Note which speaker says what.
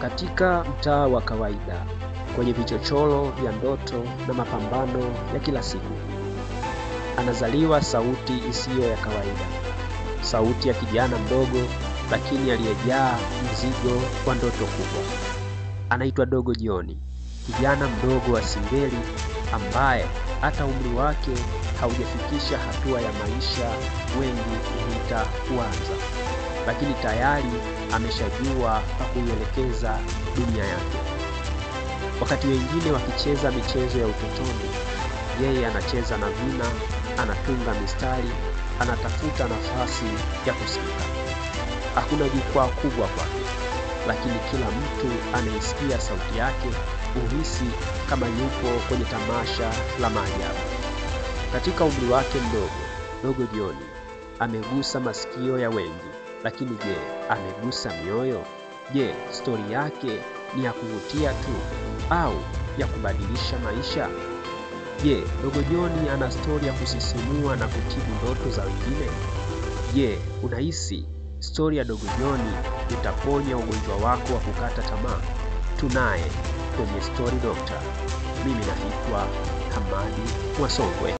Speaker 1: Katika mtaa wa kawaida, kwenye vichochoro vya ndoto na mapambano ya kila siku, anazaliwa sauti isiyo ya kawaida. Sauti ya kijana mdogo lakini aliyejaa mzigo wa ndoto kubwa. Anaitwa Dogo John, kijana mdogo wa Simbeli ambaye hata umri wake haujafikisha hatua ya maisha wengi huita kuanza, lakini tayari ameshajua pa kuielekeza dunia yake. Wakati wengine wakicheza michezo ya utotoni, yeye anacheza na vina, anatunga mistari, anatafuta nafasi ya kusikika. Hakuna jukwaa kubwa kwake, lakini kila mtu anayesikia sauti yake uhisi kama yupo kwenye tamasha la maajabu. Katika umri wake mdogo, Dogo John amegusa masikio ya wengi, lakini je, amegusa mioyo? Je, stori yake ni ya kuvutia tu au ya kubadilisha maisha? Je, Dogo John ana stori ya kusisimua na kutibu ndoto za wengine? Je, unahisi stori ya Dogo John itaponya ugonjwa wako wa kukata tamaa? Tunaye kwenye Story Doctor. Mimi naitwa Hamadi Mwasongwe.